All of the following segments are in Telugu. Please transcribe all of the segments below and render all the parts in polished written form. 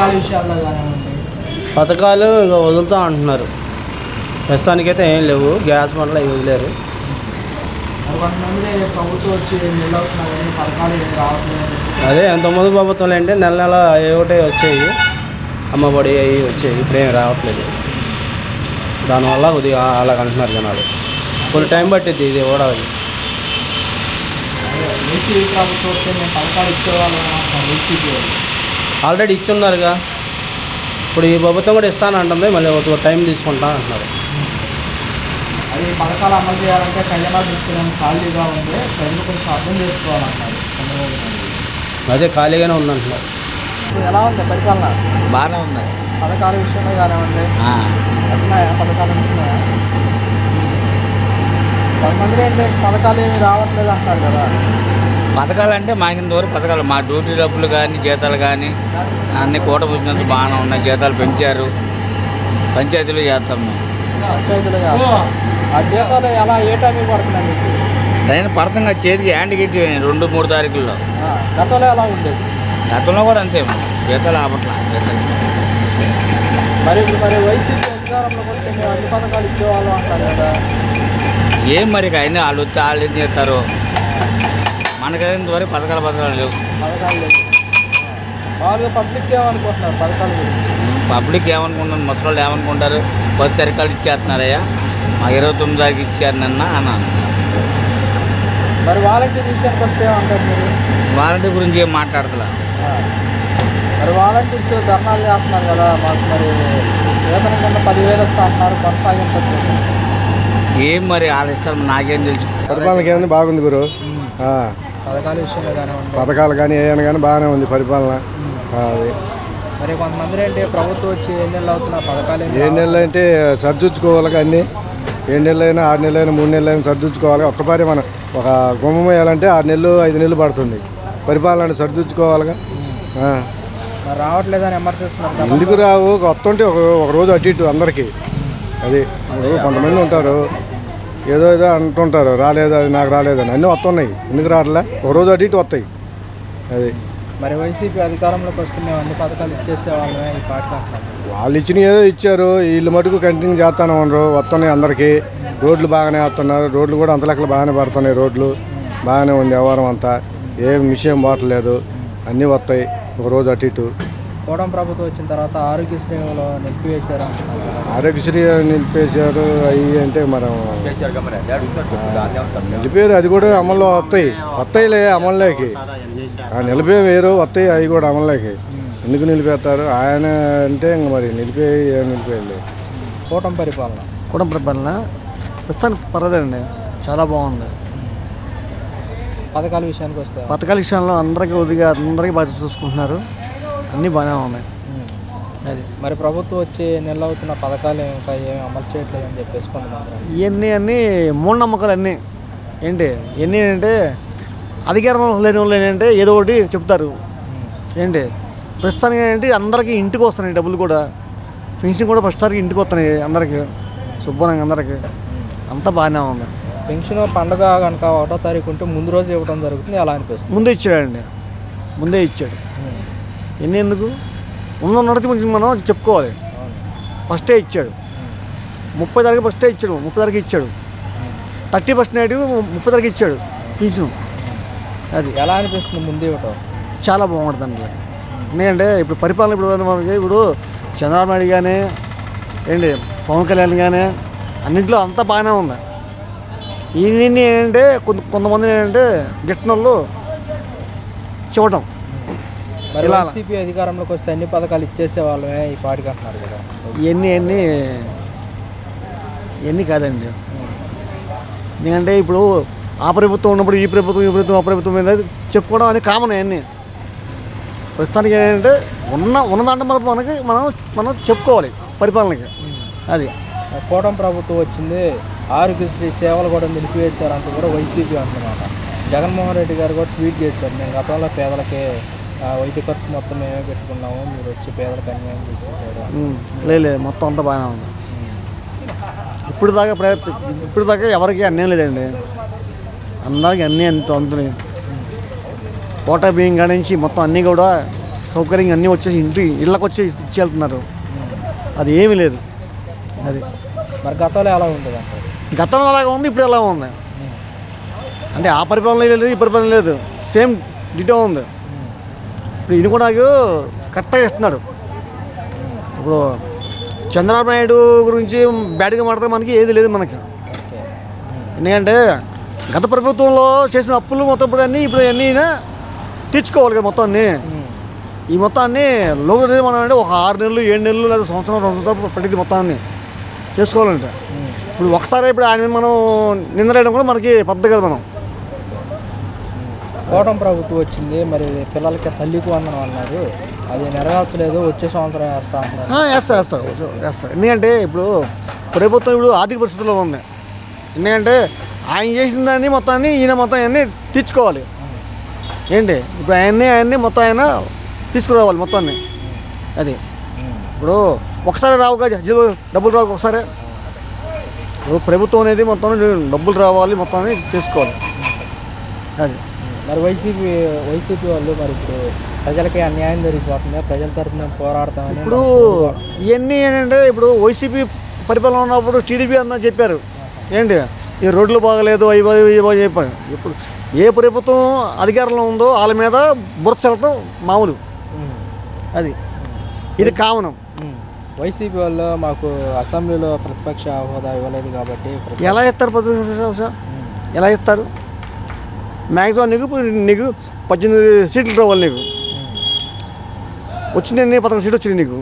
పథకాల విషయాల్లో కానివ్వండి, పథకాలు వదులుతూ అంటున్నారు. ప్రస్తుతానికైతే ఏం లేవు. గ్యాస్ బండ్లు అవి వదిలేరు. కొంతమంది ప్రభుత్వం వచ్చి నెల అవుతున్నారని పథకాలు ఏమి రావట్లేదు. అదే ఎంతమంది ప్రభుత్వాలు అంటే నెల నెల ఒకటే వచ్చాయి, అమ్మఒడి అవి వచ్చాయి. ఇప్పుడేం రావట్లేదు. దానివల్ల కొద్దిగా అలాగ అంటున్నారు జనాలు. కొన్ని టైం పట్టిద్ది ఇది కూడా. వైసీపీ ప్రభుత్వం వస్తే మేము పథకాలు ఇచ్చేవాళ్ళం అంటున్నారు వైసీపీ వాళ్ళు. ఆల్రెడీ ఇచ్చున్నారుగా. ఇప్పుడు ఈ ప్రభుత్వం కూడా ఇస్తానంటుంది, మళ్ళీ ఒక టైం తీసుకుంటా అంటున్నారు. అది పథకాలు అమలు చేయాలంటే ఖజానా తీసుకునే ఖాళీగా ఉంది, ప్రజలు కొంచెం అర్థం చేసుకోవాలంటారు చంద్రబాబు నాయుడు. అదే ఖాళీగానే ఉందంటున్నారు. ఎలా ఉంది పరిపాలన? బాగానే ఉంది. పథకాల విషయంలో కానివ్వండి, వస్తున్నాయా పథకాలు అంటున్నాయా? కొంతమంది ఏంటి పథకాలు ఏమి రావట్లేదు అంటారు కదా. పథకాలు అంటే మాకింత వరకు పథకాలు మా డ్యూటీ డబ్బులు కానీ జీతాలు కానీ అన్నీ కూట పుచ్చినందుకు బాగానే ఉన్నాయి. జీతాలు పెంచారు. పంచాయతీలు చేస్తాం మేము. పంచాయతీలో ఆ జీతాలు ఎలా ఏ టైంకి పడుతున్నాయి మీకు? అయినా పడతాం కదా, చేతికి హ్యాండ్కి 2-3 తారీఖుల్లో. గతంలో ఎలా ఉండేది? గతంలో కూడా అంతే జీతాలు ఆపట్ల. మరి వైసీపీ అధికారంలోకి వస్తే మేము అన్ని పథకాలు ఇచ్చేవాళ్ళం అంటారు కదా. ఏం మరి అయినా వాళ్ళు వస్తే వాళ్ళు ఏం చేస్తారు? మనకైతే ఇంతవరకు పథకాలు లేవు. పథకాలు లేవు. మామూలుగా పబ్లిక్ ఏమనుకుంటున్నారు పథకాలు గురించి? పబ్లిక్ ఏమనుకుంటున్నారు, ముసలి ఏమనుకుంటారు? 10 సరికాలు ఇచ్చేస్తున్నారయ్యా, మాకు 29 తారీఖు ఇచ్చారు నిన్న అని అంటున్నారు. మరి వాలంటీర్ విషయానికి వస్తే ఏమంటారు మీరు? వాలంటీర్ గురించి ఏం మాట్లాడతలా. మరి వాలంటీర్స్ ధర్నాలు చేస్తున్నారు కదా, మాకు మరి వేతనం కింద 10,000 వస్తా అంటున్నారు, కొనసాగించచ్చు. ఏం మరి వాళ్ళ ఇష్టం, నాకేం తెలుసు. పరిపాలనకి ఏమైనా బాగుంది గురు. పథకాల విషయంలో కానివ్వండి, పథకాలు కానీ ఏమైనా కానీ బాగానే ఉంది పరిపాలన. అది మరి కొంతమంది అంటే ప్రభుత్వం వచ్చి 7 నెలలు అవుతున్నా పథకాలు 7 నెలలు అంటే సర్దుచ్చుకోవాలి. అన్నీ 7 నెలలైనా 6 నెలలైనా 3 నెలలైనా సర్దుచ్చుకోవాలి. ఒక్కసారి మనం ఒక గుమ్మం వేయాలంటే 6 నెలలు 5 నెలలు పడుతుంది. పరిపాలన సర్దుచ్చుకోవాలిగా. మరి రావట్లేదని విమర్శిస్తున్నారు. ఎందుకు రావు? వస్తుంటే ఒక రోజు అటు ఇటు అందరికీ. అది కొంతమంది ఉంటారు ఏదో అంటుంటారు, రాలేదు అది నాకు రాలేదని. అన్నీ వస్తున్నాయి, ఎందుకు రావట్లే? ఒక రోజు అటు ఇటు వస్తాయి. అది మరి వైసీపీ అధికారంలోకి వస్తే మేము అన్ని పథకాలు ఇచ్చేసేవాళ్ళమే ఈ పార్టీ అంటున్నారు. వాళ్ళు ఇచ్చిన ఏదో ఇచ్చారు, వీళ్ళు మటుకు కంటిన్యూ చేస్తానే ఉండరు. వస్తున్నాయి అందరికీ. రోడ్లు బాగానే వస్తున్నారు. రోడ్లు కూడా అంత లెక్కలు బాగానే పడుతున్నాయి. రోడ్లు బాగానే ఉంది. వ్యవహారం అంతా ఏం విషయం పోవట్లేదు. అన్నీ వస్తాయి ఒక రోజు అటు ఇటు. కూటమి ప్రభుత్వం వచ్చిన తర్వాత ఆరోగ్యశ్రీలో నిలిపివేశారు అంటున్నారు. ఆరోగ్యశ్రీ నిలిపేశారు. అవి అంటే మనం నిలిపేరు. అది కూడా అమల్లో వస్తాయిలే అమల్లోకి. నిలిపే వేరు వస్తాయి, అవి కూడా అమల్లోకి. ఎందుకు నిలిపేస్తారు ఆయన అంటే ఇంక మరి నిలిపేయలేదు. కూటమి పరిపాలన ప్రస్తుతానికి పర్వాలేదండి, చాలా బాగుంది. పథకాల విషయానికి వస్తే పథకాల విషయంలో అందరికీ బాధ్యత చూసుకుంటున్నారు. అన్నీ బాగానే ఉన్నాయి. అది మరి ప్రభుత్వం వచ్చి నెల అవుతున్న పథకాలు ఇంకా ఏమి అమలు చేయట్లేదు అని చెప్పేసి కొంతమంది ఇవన్నీ మూఢనమ్మకాలు. అన్నీ ఏంటి ఎన్ని అంటే అధికారం లేని వాళ్ళు ఏంటంటే ఏదో ఒకటి చెప్తారు. ఏంటి ప్రస్తుతానికి ఏంటి అందరికీ ఇంటికి వస్తున్నాయి డబ్బులు కూడా. పెన్షన్ కూడా ఫస్ట్ తారీఖు ఇంటికి వస్తున్నాయి అందరికీ, శుభ్రంగా అందరికీ. అంతా బాగానే ఉంది. పెన్షన్ పండుగ కనుక 1వ తారీఖు ఉంటే ముందు రోజు ఇవ్వడం జరుగుతుంది, అలా అనిపిస్తుంది. ముందే ఇచ్చాడు. ఎన్ని ఎందుకు ఉన్నది కొంచెం మనం చెప్పుకోవాలి. ఫస్టే ఇచ్చాడు. 30 తారీఖు ఫస్టే ఇచ్చాడు. 30 తారీఖు ఇచ్చాడు. 31 నాడు 30 తారీఖు ఇచ్చాడు పెన్షన్. అది ఎలా అనిపిస్తుంది ముందు ఇవ్వటం? చాలా బాగుంటుంది అండి. ఎందుకంటే ఇప్పుడు పరిపాలన ఇప్పుడు చంద్రబాబు నాయుడు కానీ ఏంటి పవన్ కళ్యాణ్ కానీ అన్నింటిలో అంతా బాగానే ఉంది. ఇవన్నీ ఏంటంటే కొంతమంది ఏంటంటే గిట్టనోళ్ళు చూడటం. వైసీపీ అధికారంలోకి వస్తే అన్ని పథకాలు ఇచ్చేసే వాళ్ళమే ఈ పార్టీకి అంటున్నారు కదా. ఇవన్నీ కాదండి. ఎందుకంటే ఇప్పుడు ఆ ప్రభుత్వం ఉన్నప్పుడు ఈ ప్రభుత్వం ఆ ప్రభుత్వం మీద చెప్పుకోవడం అనేది కామన్. అవన్నీ ప్రస్తుతానికి ఏంటంటే ఉన్న దాంట్లో మనం చెప్పుకోవాలి పరిపాలనకి. అది కూటమి ప్రభుత్వం వచ్చింది, ఆరోగ్యశ్రీ సేవలు కూడా నిలిపివేశారంటూ కూడా వైసీపీ అంటున్నమాట. జగన్మోహన్ రెడ్డి గారు కూడా ట్వీట్ చేశారు, మేము గతంలో పేదలకి వైద్య ఖర్చు మొత్తం మేమే పెట్టుకున్నాము, మీరు వచ్చి పేదలకు అన్యాయం చేసేసారు. లేదు మొత్తం అంతా బాగానే ఉంది. ఇప్పుడు దాకా ఎవరికి అన్యాయం లేదండి. అందరికీ అన్నీ అంత అందుతున్నాయి. కోట బియ్యం కాడి నుంచి మొత్తం అన్నీ కూడా సౌకర్యంగా అన్నీ వచ్చేసి ఇళ్ళకి వచ్చి ఇచ్చి వెళ్తున్నారు. అది ఏమీ లేదు. అది మరి గతంలో ఎలా ఉండేది అంటారు? గతంలో అలాగే ఉంది, ఇప్పుడు ఎలా ఉంది అంటే ఆ పరిపాలన లేదు, ఈ పరిపాలన లేదు, సేమ్ డిటో ఉంది. ఇప్పుడు ఈయన కూడా నాకు కరెక్ట్గా ఇస్తున్నాడు. ఇప్పుడు చంద్రబాబు నాయుడు గురించి బ్యాడ్గా మాట్లాడితే మనకి ఏది లేదు మనకి. ఎందుకంటే గత ప్రభుత్వంలో చేసిన అప్పులు మొత్తం ఇప్పుడు అన్నీ తీర్చుకోవాలి కదా మొత్తాన్ని. ఈ మొత్తాన్ని లోపల మనం అంటే ఒక 6 నెలలు 7 నెలలు లేదా సంవత్సరం 2 సంవత్సరాలు పట్టింది మొత్తాన్ని చేసుకోవాలంటే. ఇప్పుడు ఒకసారి ఇప్పుడు ఆయన మీద మనం నిందలేయడం కూడా మనకి పద్ధతి కదా. మనం కూటమి ప్రభుత్వం వచ్చింది, మరి పిల్లలకి తల్లికి వందనం అన్నారు, అది నెరవేర్చలేదు, వచ్చే సంవత్సరం వేస్తా అంటున్నారు. వేస్తారు. ఎందుకంటే ఇప్పుడు ప్రభుత్వం ఇప్పుడు ఆర్థిక పరిస్థితుల్లో ఉంది. ఎందుకంటే ఆయన చేసిన దాన్ని మొత్తాన్ని ఈయన మొత్తం అవన్నీ తీర్చుకోవాలి. ఏంటి ఇప్పుడు ఆయన్ని మొత్తం ఆయన తీసుకురావాలి మొత్తాన్ని. అది ఇప్పుడు ఒకసారి రావుగా డబ్బులు రావు ఒకసారి. ఇప్పుడు ప్రభుత్వం అనేది మొత్తం డబ్బులు రావాలి, మొత్తాన్ని చేసుకోవాలి. అది మరి వైసీపీ వాళ్ళు మరి ఇప్పుడు ప్రజలకి అన్యాయం జరిగిపోతుంది, ప్రజల తరఫున పోరాడతామని. ఇప్పుడు ఇవన్నీ ఏంటంటే ఇప్పుడు వైసీపీ పరిపాలన ఉన్నప్పుడు టీడీపీ అన్న చెప్పారు ఏంటి ఈ రోడ్లు బాగలేదు అవి చెప్పారు. ఇప్పుడు ఏ ప్రభుత్వం అధికారంలో ఉందో వాళ్ళ మీద బురద చల్లటం మామూలు. అది ఇది కామనం. వైసీపీ వాళ్ళు మాకు అసెంబ్లీలో ప్రతిపక్ష హోదా ఇవ్వలేదు కాబట్టి ఎలా ఇస్తారు ప్రతిపక్ష? ఎలా ఇస్తారు? మ్యాక్సిమం నీకు 18 సీట్లు రావాలి. నీకు వచ్చింది 14 సీట్లు వచ్చినాయి నీకు.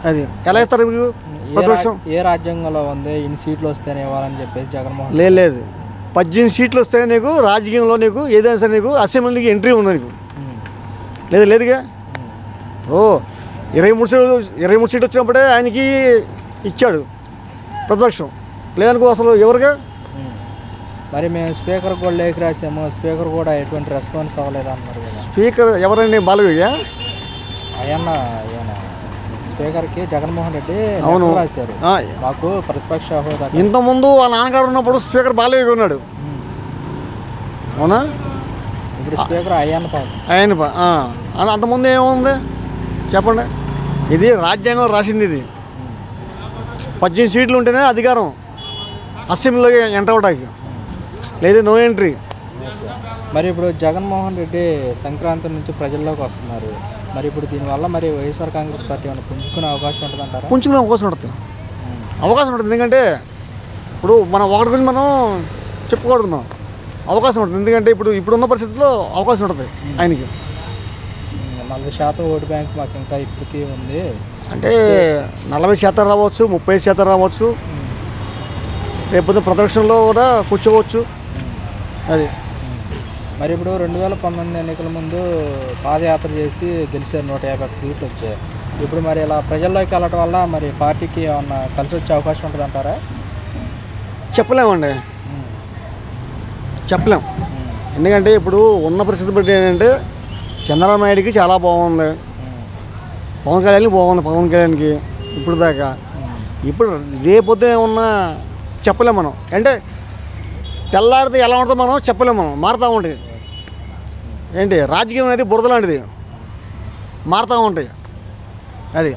అది ఎలా ఇస్తారు మీకు ప్రతిపక్షం? ఏ రాజ్యాంగంలో ఉంది ఇన్ని సీట్లు వస్తేనే ఇవ్వాలని చెప్పేసి జగన్మోహన్? లేదు 18 సీట్లు వస్తేనే నీకు రాజకీయంలో నీకు ఏదైనా సరే నీకు అసెంబ్లీకి ఎంట్రీ ఉంది నీకు. లేదుగా. ఓ 23 సీట్లు వచ్చినప్పుడే ఆయనకి ఇచ్చాడు ప్రతిపక్షం. లేదనుకో అసలు ఎవరుగా. మరి మేము స్పీకర్ కూడా లేఖ రాసాము, స్పీకర్ కూడా ఎటువంటి రెస్పాన్స్ అవ్వలేదు అన్నారు. స్పీకర్ ఎవరండి? బాలయ్య అయ్యన్న స్పీకర్కి జగన్మోహన్ రెడ్డి రాశారు మాకు ప్రతిపక్ష హోదా. ఇంతకుముందు వాళ్ళ నాన్నగారు ఉన్నప్పుడు స్పీకర్ బాలయ్య ఉన్నాడు. అవునా? ఇప్పుడు స్పీకర్ అయ్యన్న అంతకుముందు ఏముంది చెప్పండి. ఇది రాజ్యాంగం రాసింది. ఇది 18 సీట్లు ఉంటేనే అధికారం అసెంబ్లీలోకి ఎంటర్ అవడానికి, లేదు నో ఎంట్రీ. మరి ఇప్పుడు జగన్మోహన్ రెడ్డి సంక్రాంతి నుంచి ప్రజల్లోకి వస్తున్నారు. మరి ఇప్పుడు దీనివల్ల మరి వైఎస్ఆర్ కాంగ్రెస్ పార్టీ ఏమైనా పుంజుకునే అవకాశం ఉంటుంది అంటారా? పుంజుకునే అవకాశం ఉంటుంది. ఎందుకంటే ఇప్పుడు మనం ఒకటి గురించి మనం చెప్పుకోవద్దు. మనం అవకాశం ఉంటుంది. ఎందుకంటే ఇప్పుడున్న పరిస్థితుల్లో అవకాశం ఉంటుంది ఆయనకి. 40% ఓటు బ్యాంక్ మాకు ఇంకా ఇప్పటికీ ఉంది అంటే 40% రావచ్చు, 30% రావచ్చు. రేపు ప్రతిపక్షంలో కూడా కూర్చోవచ్చు. అది మరి ఇప్పుడు 2019 ఎన్నికల ముందు పాదయాత్ర చేసి గెలిచారు, 151 సీట్లు వచ్చాయి. ఇప్పుడు మరి ఇలా ప్రజల్లోకి వెళ్ళటం వల్ల మరి పార్టీకి ఏమన్నా కలిసి వచ్చే అవకాశం ఉంటుంది అంటారా? చెప్పలేమండి, చెప్పలేం. ఎందుకంటే ఇప్పుడు ఉన్న పరిస్థితి బట్టి ఏంటంటే చంద్రబాబు నాయుడికి చాలా బాగుంది, పవన్ కళ్యాణ్కి ఇప్పుడు దాకా. ఇప్పుడు రేపొద్దున ఏమన్నా చెప్పలేము మనం. అంటే తెల్లారితే ఎలా ఉంటుందో మనం చెప్పలేము. మనం మారుతూ ఉంటుంది. ఏంటి రాజకీయం అనేది బురద లాంటిది, మారుతూ ఉంటాయి. అది